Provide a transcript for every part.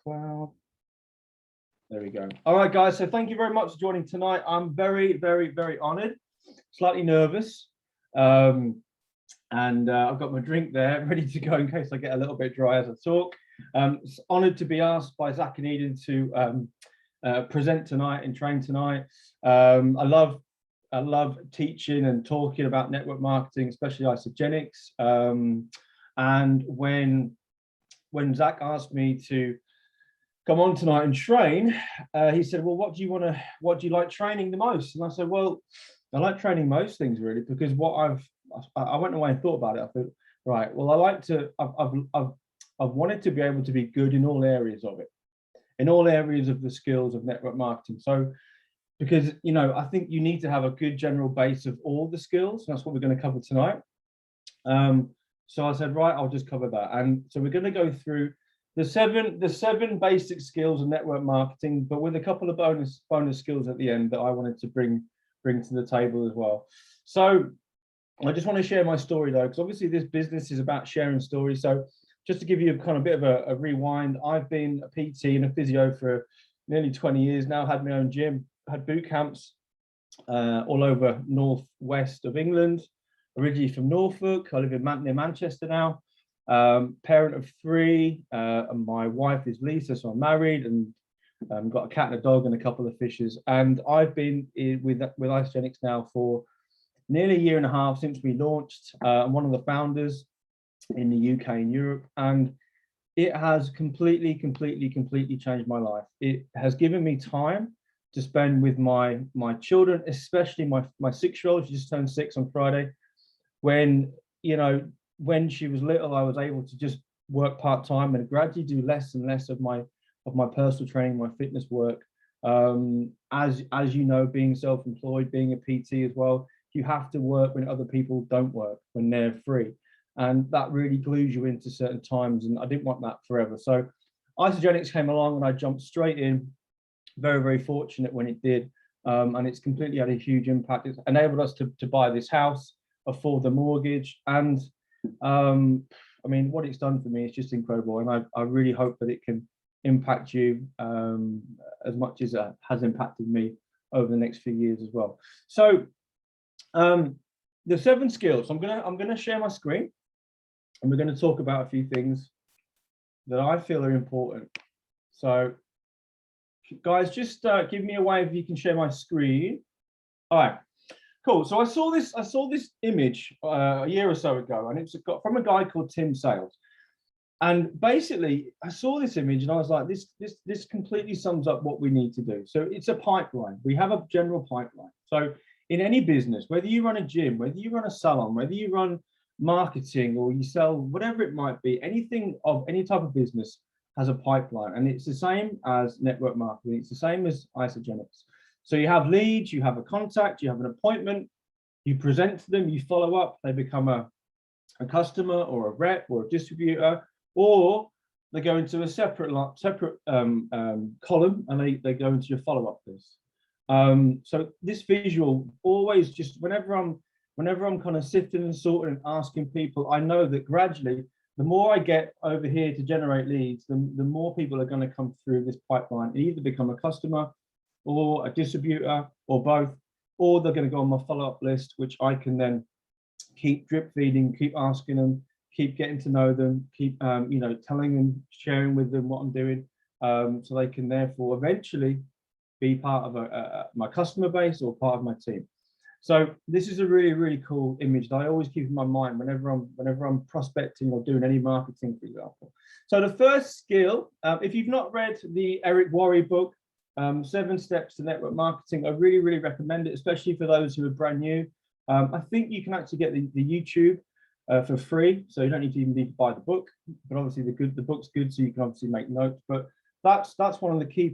cloud. There we go. All right, guys. So thank you very much for joining tonight. I'm very, very, very honored, slightly nervous. And I've got my drink there ready to go in case I get a little bit dry as I talk. It's honored to be asked by Zach and Eden to present tonight and train tonight. I love teaching and talking about network marketing, especially isogenics. And when Zach asked me to come on tonight and train, he said, well, what do you like training the most? And I said, well, I like training most things really, because I went away and thought about it. I thought, right, well, I've wanted to be able to be good in all areas of it, in all areas of the skills of network marketing. So, because, you know, I think you need to have a good general base of all the skills. And that's what we're going to cover tonight. So I said, right, I'll just cover that. And so we're going to go through the seven basic skills of network marketing, but with a couple of bonus skills at the end that I wanted to bring to the table as well. So I just want to share my story though, because obviously this business is about sharing stories. So just to give you a kind of bit of a rewind, I've been a PT and a physio for nearly 20 years now, had my own gym, had boot camps all over northwest of England, originally from Norfolk. I live in near Manchester now. Parent of 3, and my wife is Lisa, so I'm married and got a cat and a dog and a couple of fishes. And I've been with Isogenics now for nearly a year and a half since we launched. I'm one of the founders in the UK and Europe, and it has completely changed my life. It has given me time to spend with my children, especially my 6-year-old. She just turned 6 on Friday. When she was little, I was able to just work part-time and gradually do less and less of my personal training, my fitness work. As you know, being self-employed, being a PT as well, you have to work when other people don't work, when they're free. And that really glues you into certain times. And I didn't want that forever. So Isogenics came along and I jumped straight in. Very, very fortunate when it did. And it's completely had a huge impact. It's enabled us to buy this house, afford the mortgage. And I mean, what it's done for me is just incredible. And I really hope that it can impact you as much as it has impacted me over the next few years as well. So the 7 skills, I'm gonna share my screen and we're going to talk about a few things that I feel are important. So guys, just give me a wave if you can share my screen. All right, cool. So I saw this image a year or so ago, and it's got from a guy called Tim Sales. And basically, I saw this image and I was like, this completely sums up what we need to do. So it's a pipeline. We have a general pipeline. So in any business, whether you run a gym, whether you run a salon, whether you run marketing or you sell, whatever it might be, anything of any type of business has a pipeline. And it's the same as network marketing. It's the same as Isogenics. So you have leads, you have a contact, you have an appointment, you present to them, you follow up, they become a customer or a rep or a distributor, or they go into a separate column and they go into your follow-up list. So this visual always, just whenever I'm kind of sifting and sorting and asking people, I know that gradually, the more I get over here to generate leads, the more people are going to come through this pipeline and either become a customer or a distributor or both, or they're going to go on my follow-up list, which I can then keep drip feeding, keep asking them, keep getting to know them, keep telling them, sharing with them what I'm doing, so they can therefore eventually be part of my customer base or part of my team. So this is a really, really cool image that I always keep in my mind whenever I'm prospecting or doing any marketing, for example. So the first skill, if you've not read the Eric Worre book, 7 Steps to Network Marketing, I really, really recommend it, especially for those who are brand new. I think you can actually get the YouTube for free, so you don't even need to buy the book. But obviously the book's good, so you can obviously make notes. But that's one of the key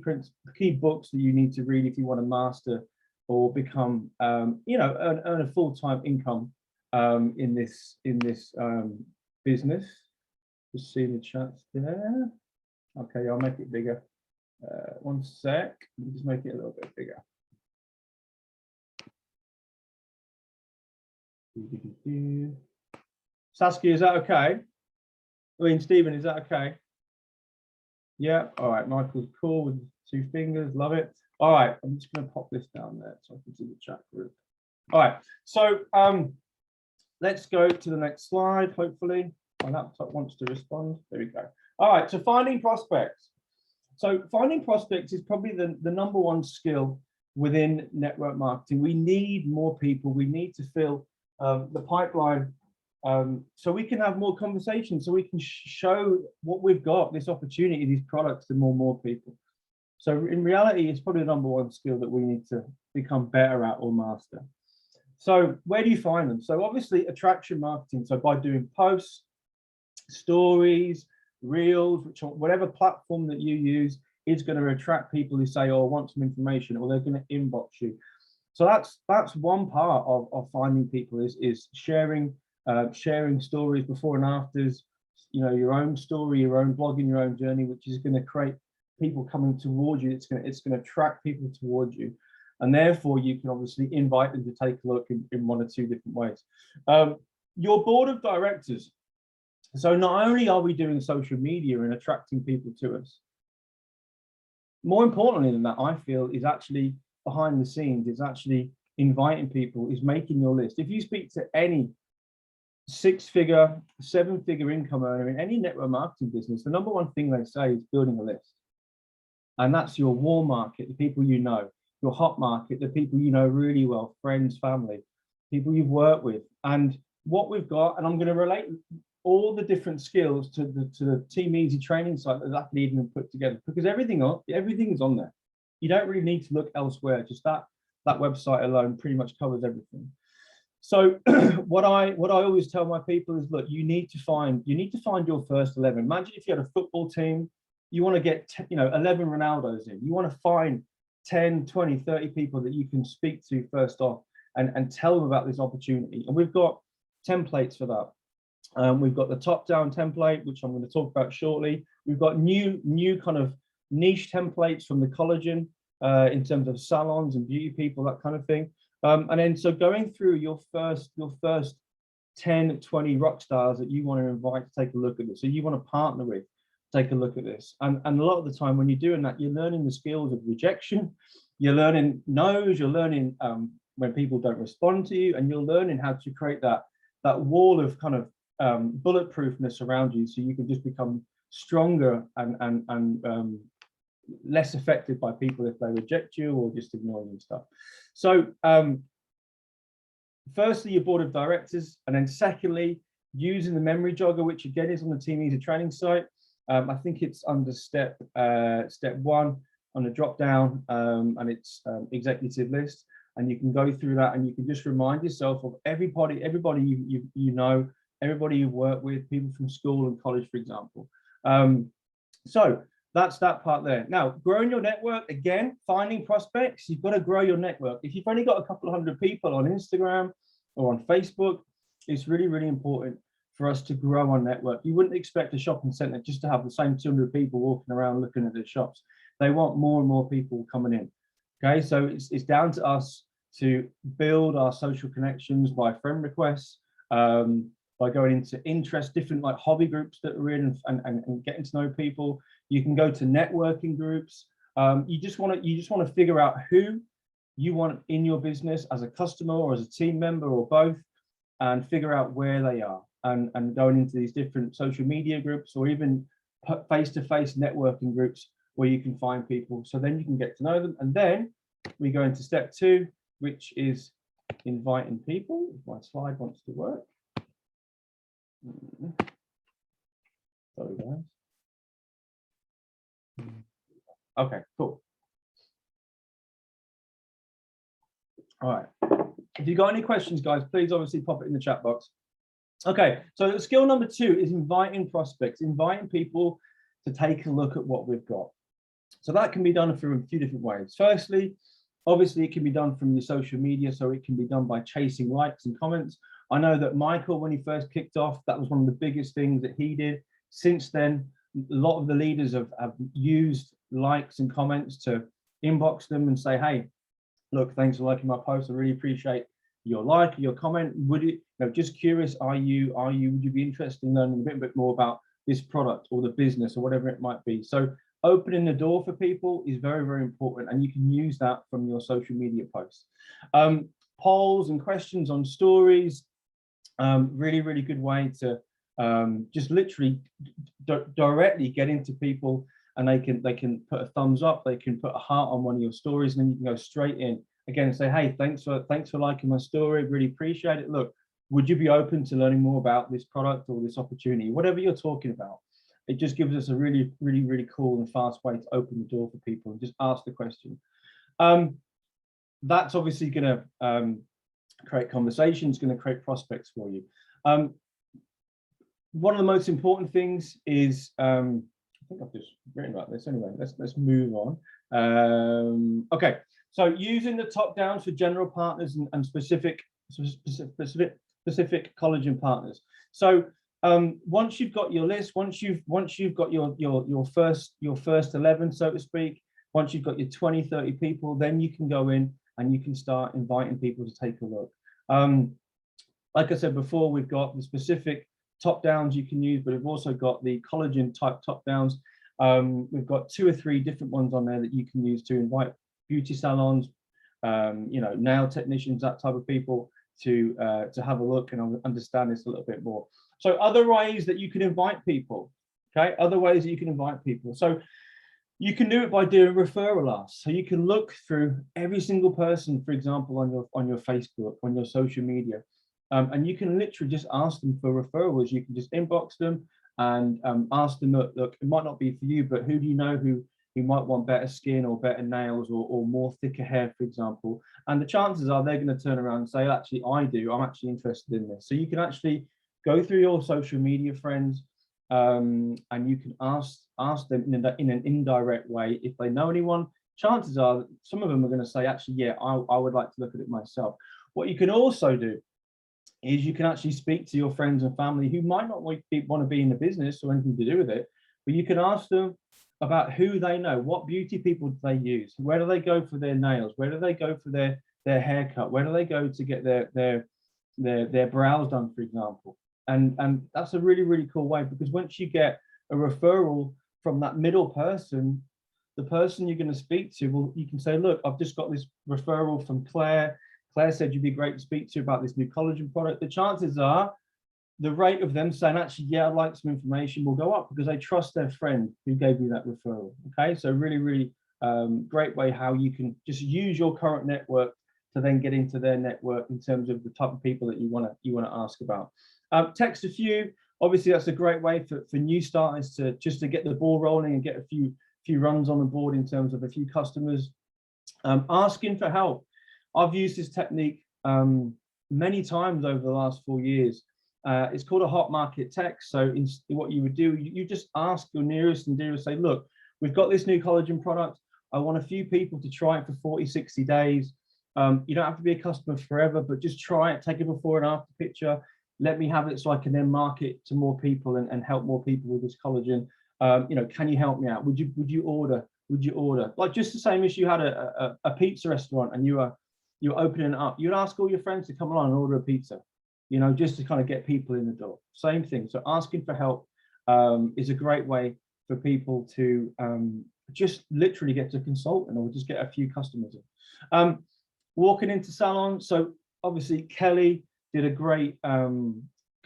books that you need to read if you want to master or become, earn a full-time income in this business. Just see the chats there. Okay, I'll make it bigger. One sec. Let me just make it a little bit bigger. Saskia, is that okay? I mean, Stephen, is that okay? Yeah, all right, Michael's cool with 2 fingers, love it. All right, I'm just going to pop this down there so I can see the chat group. All right, so let's go to the next slide. Hopefully my laptop wants to respond. There we go. All right, so finding prospects. So finding prospects is probably the #1 skill within network marketing. We need more people. We need to fill the pipeline so we can have more conversations, so we can show what we've got, this opportunity, these products to more people. So in reality, it's probably the #1 skill that we need to become better at or master. So where do you find them? So obviously attraction marketing. So by doing posts, stories, reels, whatever platform that you use is going to attract people who say, oh, I want some information, or they're going to inbox you. So that's one part of finding people is sharing stories before and afters, your own story, your own blogging, your own journey, which is going to create people coming towards you. It's going to attract people towards you. And therefore, you can obviously invite them to take a look in 1 or 2 different ways. Your board of directors. So not only are we doing social media and attracting people to us, more importantly than that, I feel, is actually behind the scenes, is actually inviting people, is making your list. If you speak to any 6-figure, 7-figure income earner in any network marketing business, the #1 thing they say is building a list. And that's your warm market, the people you know, your hot market, the people you know really well, friends, family, people you've worked with. And what we've got, and I'm going to relate all the different skills to the Team Easy training site that Zach Eden have put together, because everything is on there. You don't really need to look elsewhere. Just that website alone pretty much covers everything. So what I always tell my people is, look, you need to find your first 11. Imagine if you had a football team, you want to get 11 Ronaldos in. You want to find 10, 20, 30 people that you can speak to first off and tell them about this opportunity. And we've got templates for that. We've got the top-down template, which I'm going to talk about shortly. We've got new kind of niche templates from the collagen in terms of salons and beauty people, that kind of thing. And then so going through your first 10, 20 rock stars that you want to invite to take a look at this, so you want to partner with, take a look at this. And a lot of the time when you're doing that, you're learning the skills of rejection, you're learning no's, you're learning when people don't respond to you, and you're learning how to create that wall of kind of bulletproofness around you, so you can just become stronger and less affected by people if they reject you or just ignore you and stuff. So firstly, your board of directors, and then secondly, using the memory jogger, which again is on the Team Easy training site. I think it's under step 1 on the drop down, and it's executive list, and you can go through that and you can just remind yourself of everybody you know, everybody you've worked with, people from school and college, for example. So that's that part there. Now, growing your network, again, finding prospects, you've got to grow your network. If you've only got a couple of hundred people on Instagram or on Facebook, it's really, really important for us to grow our network. You wouldn't expect a shopping center just to have the same 200 people walking around looking at their shops. They want more and more people coming in. Okay, so it's down to us to build our social connections by friend requests, by going into interest, different like hobby groups that we're in, and getting to know people. You can go to networking groups. You just want to figure out who you want in your business as a customer or as a team member or both, and figure out where they are, and going into these different social media groups or even face-to-face networking groups where you can find people. So then you can get to know them. And then we go into step 2, which is inviting people. If my slide wants to work. Sorry, guys. Okay, cool. All right. If you've got any questions, guys, please obviously pop it in the chat box. Okay, so skill number 2 is inviting prospects, inviting people to take a look at what we've got. So that can be done through a few different ways. Firstly, obviously it can be done from your social media, so it can be done by chasing likes and comments. I know that Michael, when he first kicked off, that was one of the biggest things that he did. Since then, a lot of the leaders have used likes and comments to inbox them and say, hey, look, thanks for liking my post. I really appreciate your like, your comment. Would it, just curious, would you be interested in learning a bit more about this product or the business or whatever it might be? So opening the door for people is very, very important, and you can use that from your social media posts. Polls and questions on stories, really, really good way to just literally directly get into people, and they can put a thumbs up, they can put a heart on one of your stories, and then you can go straight in again and say, hey, thanks for liking my story, really appreciate it. Look, would you be open to learning more about this product or this opportunity, whatever you're talking about? It just gives us a really, really, really cool and fast way to open the door for people and just ask the question. That's obviously going to create conversations, going to create prospects for you. One of the most important things is, I think I've just written about this anyway. Let's move on. Okay, so using the top downs for general partners and specific collagen partners. So once you've got your list, once you've got your first 11, so to speak, once you've got your 20, 30 people, then you can go in and you can start inviting people to take a look. Like I said before, we've got the specific top downs you can use, but we've also got the collagen type top downs. We've got 2 or 3 different ones on there that you can use to invite beauty salons, nail technicians, that type of people to have a look and understand this a little bit more. So other ways that you can invite people, okay? Other ways that you can invite people. So you can do it by doing referral asks. So you can look through every single person, for example, on your Facebook, on your social media, and you can literally just ask them for referrals. You can just inbox them and ask them, look, it might not be for you, but who do you know who might want better skin or better nails or more thicker hair, for example? And the chances are they're going to turn around and say, actually, I do. I'm actually interested in this. So you can actually go through your social media friends, and you can ask them in an indirect way if they know anyone. Chances are some of them are going to say, actually, yeah, I would like to look at it myself. What you can also do is you can actually speak to your friends and family who might not want to be in the business or anything to do with it, but you can ask them about who they know, what beauty people do they use, where do they go for their nails, where do they go for their haircut, where do they go to get their brows done, for example. And that's a really, really cool way, because once you get a referral from that middle person, the person you're going to speak to, well, you can say, look, I've just got this referral from Claire. Claire said you'd be great to speak to about this new collagen product. The chances are the rate of them saying, actually, yeah, I'd like some information, will go up because they trust their friend who gave you that referral. Okay, so really, really great way how you can just use your current network to then get into their network in terms of the type of people that you want to ask about. Text a few. Obviously, that's a great way for new starters to get the ball rolling and get a few runs on the board in terms of a few customers. Asking for help. I've used this technique many times over the last 4 years. It's called a hot market text. So what you would do, you just ask your nearest and dearest, say, look, we've got this new collagen product. I want a few people to try it for 40, 60 days. You don't have to be a customer forever, but just try it, take a before and after picture. Let me have it so I can then market to more people and help more people with this collagen. Can you help me out? Would you order? Like just the same as you had a pizza restaurant and you were opening it up. You'd ask all your friends to come along and order a pizza, just to kind of get people in the door. Same thing. So asking for help is a great way for people to just literally get to consultant or just get a few customers in. Walking into salons. So obviously Kelly did a great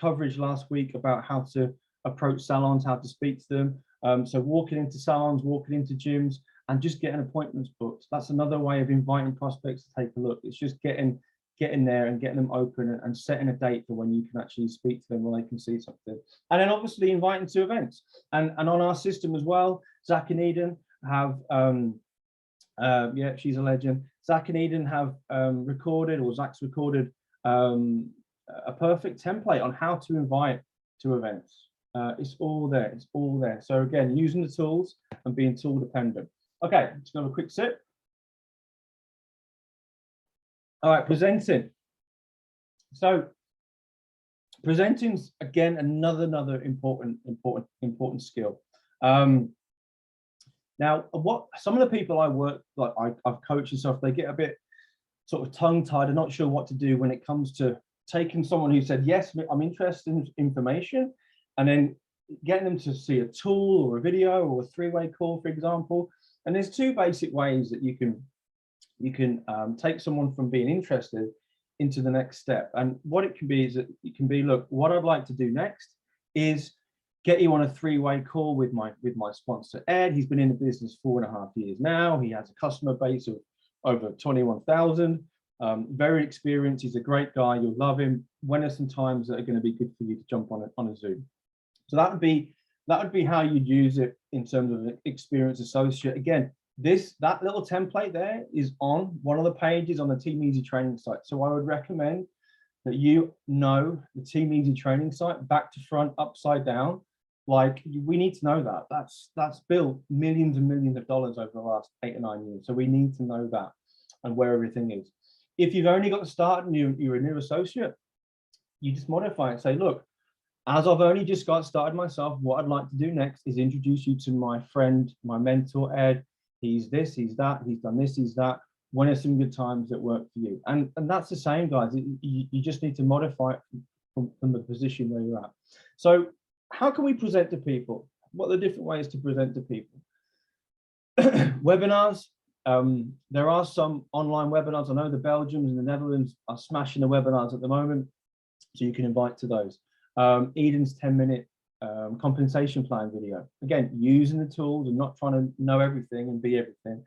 coverage last week about how to approach salons, how to speak to them. So walking into salons, walking into gyms, and just getting appointments booked. That's another way of inviting prospects to take a look. It's just getting there and getting them open and setting a date for when you can actually speak to them or they can see something. And then obviously inviting to events. And on our system as well, Zach and Eden have, yeah, she's a legend. Zach and Eden have Zach's recorded a perfect template on how to invite to events. It's all there. It's all there. So again, using the tools and being tool dependent. Okay, let's have a quick sip. All right, presenting. So presenting's again another important skill. Now, what some of the people I work, like I've coached and stuff, they get a bit sort of tongue-tied and not sure what to do when it comes to taking someone who said, yes, I'm interested in information, and then getting them to see a tool or a video or a three-way call, for example. And there's two basic ways that you can take someone from being interested into the next step. And what it can be is that it can be, look, what I'd like to do next is get you on a three-way call with my sponsor, Ed. He's been in the business 4.5 years now. He has a customer base of over 21,000. Very experienced. He's a great guy. You'll love him. When are some times that are going to be good for you to jump on a Zoom? So that would be how you'd use it in terms of an experienced associate. Again, that little template there is on one of the pages on the Team Easy training site. So I would recommend that you know the Team Easy training site back to front, upside down. Like, we need to know that. That's built millions and millions of dollars over the last 8 or 9 years. So we need to know that and where everything is. If you've only got started and you're a new associate, you just modify it. Say, look, as I've only just got started myself, what I'd like to do next is introduce you to my friend, my mentor, Ed. He's this, he's that, he's done this, he's that. When are some good times that work for you? And that's the same, guys. You just need to modify it from the position where you're at. So how can we present to people? What are the different ways to present to people? Webinars. There are some online webinars. I know the Belgians and the Netherlands are smashing the webinars at the moment, so you can invite to those. Eden's 10-minute compensation plan video. Again, using the tools and not trying to know everything and be everything.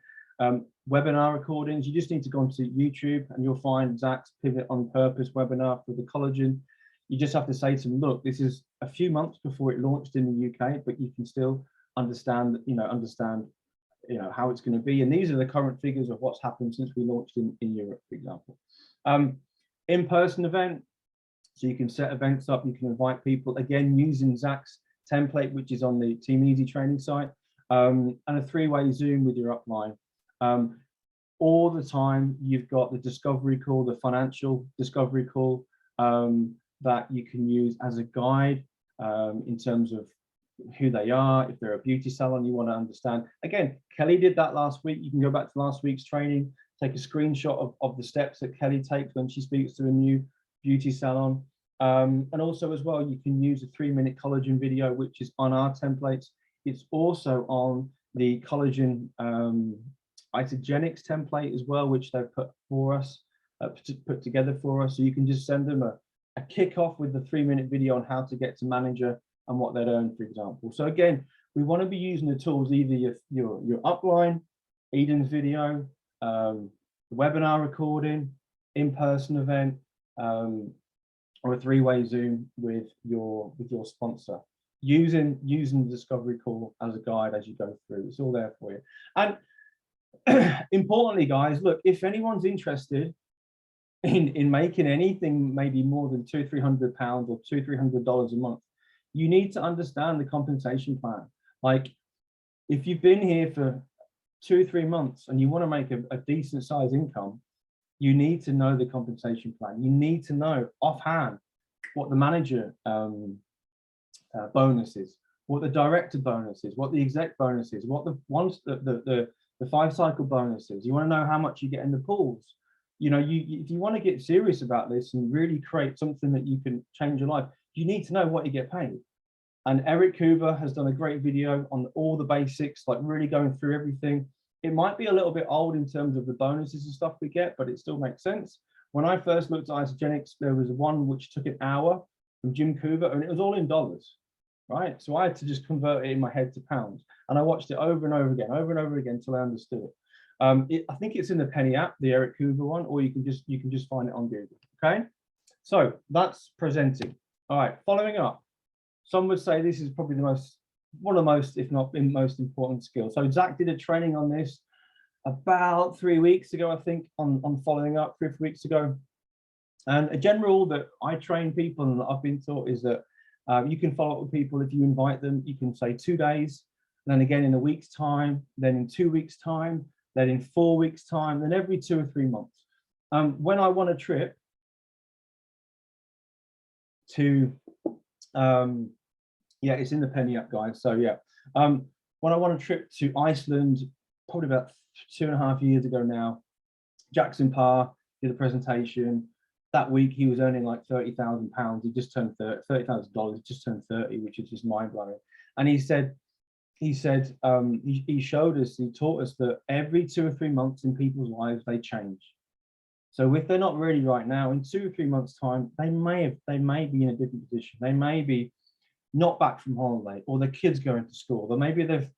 Webinar recordings. You just need to go onto YouTube and you'll find Zach's Pivot on Purpose webinar for the collagen. You just have to say to them, look, this is a few months before it launched in the UK, but you can still understand how it's going to be. And these are the current figures of what's happened since we launched in Europe, for example. In-person event. So you can set events up, you can invite people, again, using Zach's template, which is on the Team Easy training site, and a three-way Zoom with your upline. All the time, you've got the discovery call, the financial discovery call, that you can use as a guide in terms of who they are. If they're a beauty salon, you want to understand. Again, Kelly did that last week. You can go back to last week's training, take a screenshot of the steps that Kelly takes when she speaks to a new beauty salon. And also as well, you can use a 3-minute collagen video, which is on our templates. It's also on the collagen isogenics template as well, which they've put for us, put together for us. So you can just send them a kickoff with the 3-minute video on how to get to manager and what they'd earn, for example. So again, we want to be using the tools, either your upline, Eden's video, the webinar recording, in-person event, or a 3-way Zoom with your sponsor, using the discovery call as a guide as you go through. It's all there for you. And importantly, guys, look, if anyone's interested in making anything maybe more than £200-300 or $200-300 a month, you need to understand the compensation plan. Like, if you've been here for 2-3 months and you want to make a decent size income, you need to know the compensation plan. You need to know offhand what the manager bonus is, what the director bonus is, what the exec bonus is, what the 5-cycle bonus is. You want to know how much you get in the pools. You know, if you want to get serious about this and really create something that you can change your life, you need to know what you get paid. And Eric Coover has done a great video on all the basics, like really going through everything. It might be a little bit old in terms of the bonuses and stuff we get, but it still makes sense. When I first looked at isogenics, there was one which took an hour from Jim Coover, and it was all in dollars, right? So I had to just convert it in my head to pounds. And I watched it over and over again until I understood it. I think it's in the Penny app, the Eric Coover one, or you can just find it on Google, okay? So that's presenting. All right, following up. Some would say this is probably one of the most, if not the most important skills. So Zach did a training on this about 3 weeks ago, I think, on following up, 3 weeks ago. And a general rule that I train people and I've been taught is that you can follow up with people if you invite them. You can say 2 days, then again in a week's time, then in 2 weeks' time, then in 4 weeks' time, then every 2 or 3 months. When I want a trip to, yeah, it's in the Penny app, guys. So yeah, when I want a trip to Iceland, probably about 2.5 years ago now, Jackson Parr did a presentation. that week he was earning like £30,000. He just turned $30,000. He just turned 30, which is just mind blowing. And he said he showed us, he taught us that every 2 or 3 months in people's lives they change. So if they're not ready right now, in 2 or 3 months' time, they may be in a different position. They may be not back from holiday, or their kids going to school, or maybe they've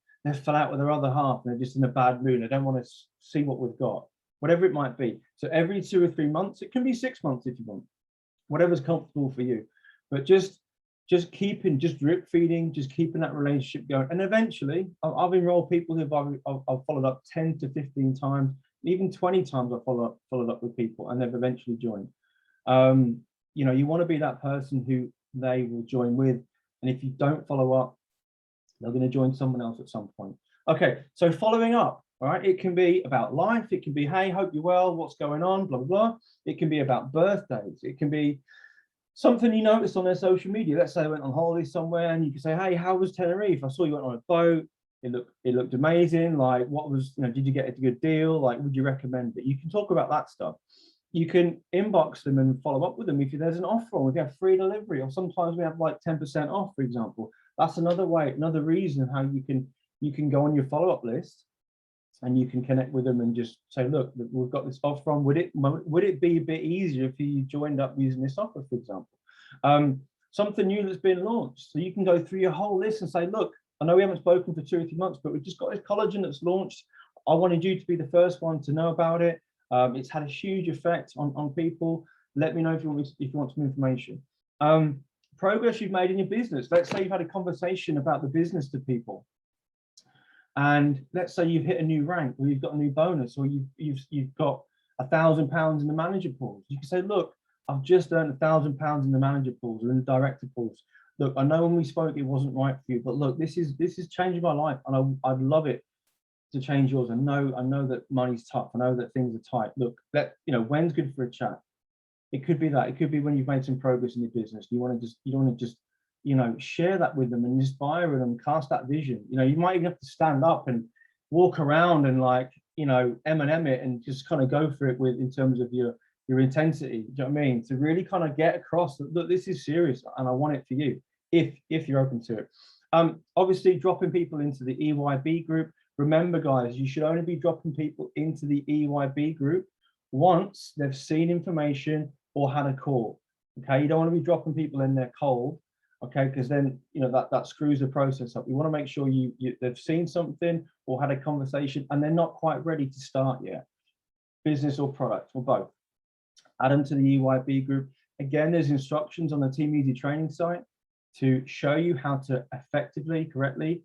fell out with their other half and they're just in a bad mood. They don't want to see what we've got, whatever it might be. So every 2 or 3 months, it can be 6 months if you want, whatever's comfortable for you. But just drip feeding, just keeping that relationship going. And eventually, I've enrolled people who I've followed up 10 to 15 times, even 20 times. I've followed up with people, and they've eventually joined. You know, you want to be that person who they will join with. And if you don't follow up, they're going to join someone else at some point. Okay, so following up, all right, it can be about life. It can be, hey, hope you're well, what's going on, blah, blah, blah. It can be about birthdays. It can be something you noticed on their social media. Let's say they went on holiday somewhere, and you can say, hey, how was Tenerife? I saw you went on a boat. It looked amazing. Like, what was, you know, did you get a good deal? Like, would you recommend it? You can talk about that stuff. You can inbox them and follow up with them if there's an offer, or if you have free delivery, or sometimes we have like 10% off, for example. That's another way, another reason how you can go on your follow-up list, and you can connect with them and just say, look, we've got this offer on. Would it be a bit easier if you joined up using this offer, for example? Something new that's been launched. So you can go through your whole list and say, look, I know we haven't spoken for 2 or 3 months, but we've just got this collagen that's launched. I wanted you to be the first one to know about it. It's had a huge effect on people. Let me know if you want some information. Progress you've made in your business. Let's say you've had a conversation about the business to people, and let's say you've hit a new rank, or you've got a new bonus, or you've got £1,000 in the manager pools. You can say, look, I've just earned £1,000 in the manager pools or in the director pools. Look, I know when we spoke it wasn't right for you, but look, this is changing my life, and I'd love it to change yours. I know that money's tough. I know that things are tight. Look, when's good for a chat? It could be that. It could be when you've made some progress in your business. You want to just share that with them and inspire them, cast that vision. You might even have to stand up and walk around and M&M it, and just kind of go for it in terms of your intensity. Do you know what I mean? To really kind of get across that, look, this is serious and I want it for you, if you're open to it. Obviously, dropping people into the EYB group. Remember, guys, you should only be dropping people into the EYB group once they've seen information or had a call. Okay, you don't want to be dropping people in there cold. Okay, because then that screws the process up. You want to make sure they've seen something or had a conversation and they're not quite ready to start yet, business or product or both. Add them to the EYB group. Again, there's instructions on the Team Easy training site to show you how to effectively, correctly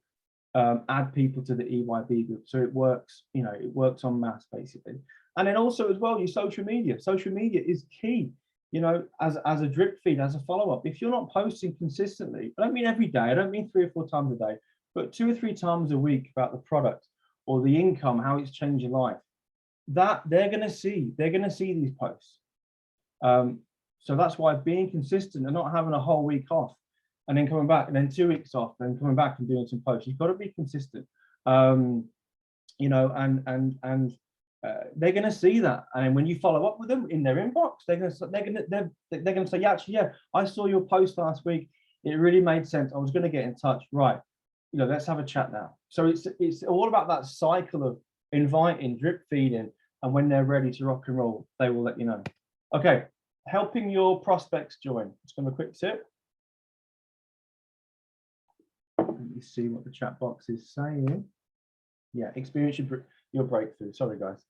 add people to the EYB group. So it works, it works en masse basically. And then also as well, your social media. Social media is key, as a drip feed, as a follow-up. If you're not posting consistently, I don't mean every day, I don't mean 3 or 4 times a day, but 2 or 3 times a week about the product or the income, how it's changed your life, that they're going to see these posts. So that's why being consistent and not having a whole week off and then coming back and then 2 weeks off and coming back and doing some posts, you've got to be consistent. They're going to see that, and when you follow up with them in their inbox, they're going to say, yeah, actually, yeah, I saw your post last week. It really made sense. I was going to get in touch. Right, let's have a chat now. So it's all about that cycle of inviting, drip feeding, and when they're ready to rock and roll, they will let you know. Okay, helping your prospects join. Just going to quick tip. Let me see what the chat box is saying. Yeah, experience your breakthrough. Sorry, guys.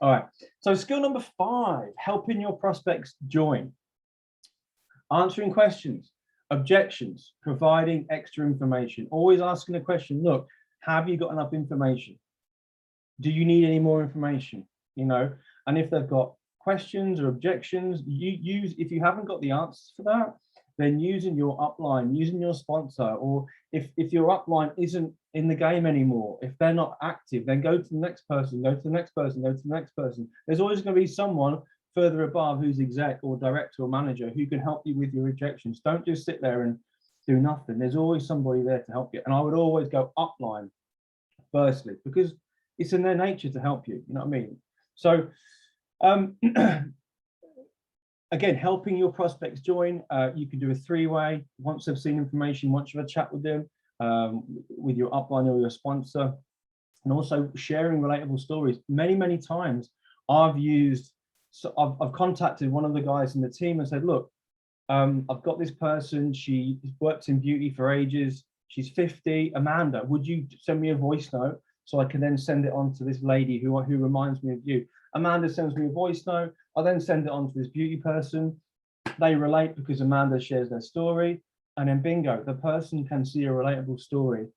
All right. So skill number 5, helping your prospects join. Answering questions, objections, providing extra information. Always asking a question. Look, have you got enough information? Do you need any more information? And if they've got questions or objections, if you haven't got the answers for that, then using your upline, using your sponsor, or if your upline isn't in the game anymore, if they're not active, then go to the next person, go to the next person, go to the next person. There's always going to be someone further above who's exec or director or manager who can help you with your objections. Don't just sit there and do nothing. There's always somebody there to help you. And I would always go upline firstly, because it's in their nature to help you. You know what I mean? So again, helping your prospects join. You can do a three-way. Once they've seen information, once you've had a chat with them, with your upline or your sponsor, and also sharing relatable stories. Many times I've contacted one of the guys in the team and said, look, I've got this person, she works in beauty for ages, she's 50, Amanda, would you send me a voice note so I can then send it on to this lady who reminds me of you? Amanda sends me a voice note, I then send it on to this beauty person, they relate because Amanda shares their story, and then bingo, the person can see a relatable story.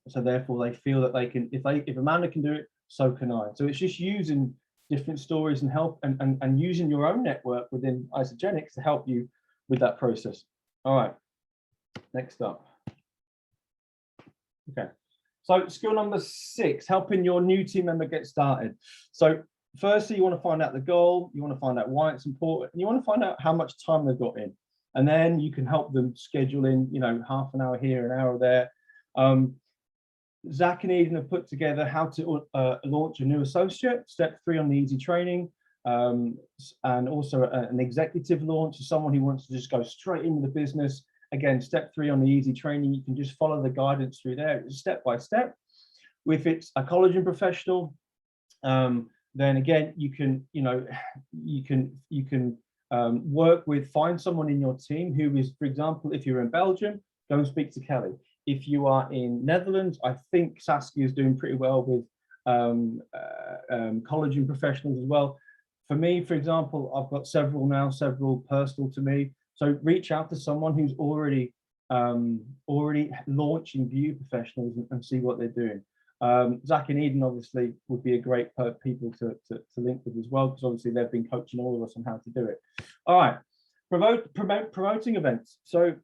So therefore they feel that they can, if Amanda can do it, so can I. So it's just using different stories and help and using your own network within Isogenics to help you with that process. All right, next up. Okay, so skill number 6, helping your new team member get started. So firstly, you want to find out the goal, you want to find out why it's important, and you want to find out how much time they've got in. And then you can help them schedule in, you know, half an hour here, an hour there. Zach and Eden have put together how to launch a new associate, step 3 on the easy training, and also an executive launch, someone who wants to just go straight into the business. Again, step 3 on the easy training, you can just follow the guidance through there, step by step. If it's a collagen professional, then again, you can, you know, you can find someone in your team who is, for example, if you're in Belgium, go and speak to Kelly. If you are in Netherlands, I think Saskia is doing pretty well with collagen professionals as well. For me, for example, I've got several personal to me. So reach out to someone who's already launching beauty professionals and see what they're doing. Zach and Eden obviously would be a great people to link with as well, because obviously they've been coaching all of us on how to do it. All right, promoting events. So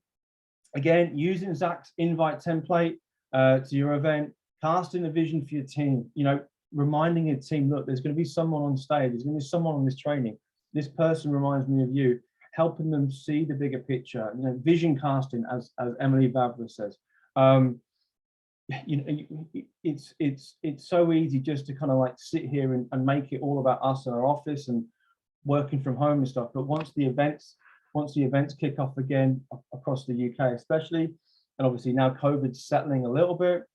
again, using Zach's invite template to your event, casting a vision for your team, you know, reminding your team, look, there's going to be someone on stage, there's going to be someone on this training. This person reminds me of you, helping them see the bigger picture, you know, vision casting, as Emily Vavra says. You know, it's so easy just to kind of like sit here and make it all about us in our office and working from home and stuff. But once the events kick off again across the UK especially, and obviously now COVID's settling a little bit,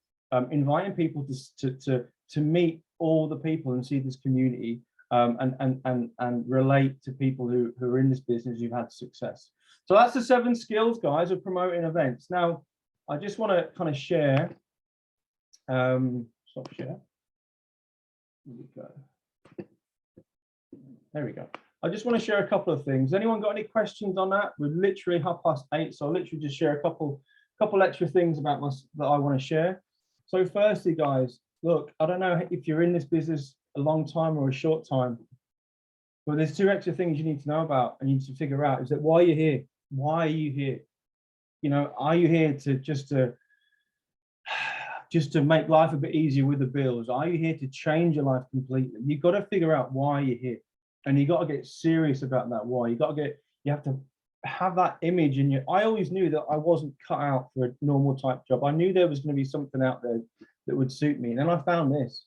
inviting people to meet all the people and see this community, and relate to people who are in this business who've had success. So that's the 7 skills, guys, of promoting events. Now, I just want to kind of share, stop share. There we go. I just want to share a couple of things. Anyone got any questions on that? We're literally 8:30, so I'll literally just share a couple extra things about that I want to share. So firstly, guys, look, I don't know if you're in this business a long time or a short time, but there's 2 extra things you need to know about and you need to figure out. Is that why you're here? Why are you here? You know, are you here to just to make life a bit easier with the bills? Are you here to change your life completely? You've got to figure out why you're here, and you got to get serious about that why. You have to have that image in you. I always knew that I wasn't cut out for a normal type job. I knew there was going to be something out there that would suit me, and then I found this.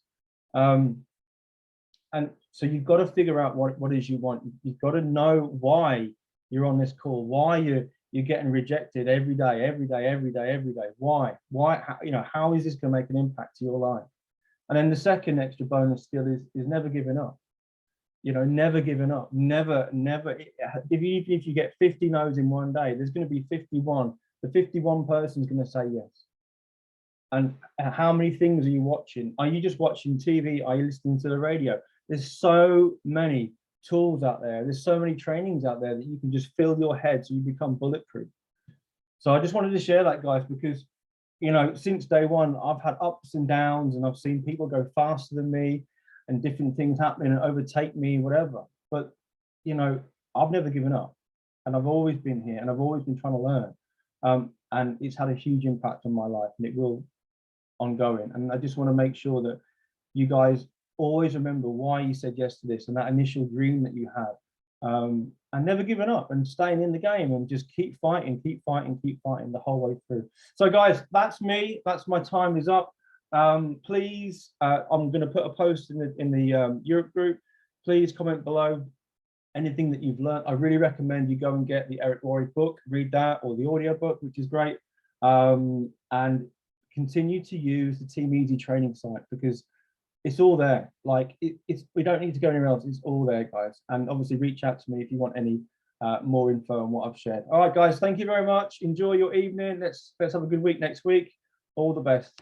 And so you've got to figure out what it is you want. You've got to know why you're on this call, why you're getting rejected every day. Why? You know, how is this going to make an impact to your life? And then the second extra bonus skill is never giving up. You know, never giving up. Never. If you get 50 no's in one day, there's going to be 51. The 51 person's going to say yes. And how many things are you watching? Are you just watching TV? Are you listening to the radio? There's so many tools out there. There's so many trainings out there that you can just fill your head so you become bulletproof. So I just wanted to share that, guys, because, you know, since day one, I've had ups and downs, and I've seen people go faster than me and different things happening and overtake me, whatever. But, you know, I've never given up, and I've always been here, and I've always been trying to learn. And it's had a huge impact on my life, and it will ongoing. And I just want to make sure that you guys always remember why you said yes to this and that initial dream that you had, and never giving up and staying in the game and just keep fighting the whole way through. So guys, that's me. That's my time is up. Please, I'm going to put a post in the Europe group. Please comment below anything that you've learned, I really recommend you go and get the Eric Worre book, read that, or the audio book, which is great. And continue to use the Team Easy training site, because it's all there. Like we don't need to go anywhere else. It's all there, guys. And obviously reach out to me if you want any more info on what I've shared. All right, guys, thank you very much. Enjoy your evening. Let's have a good week next week. All the best.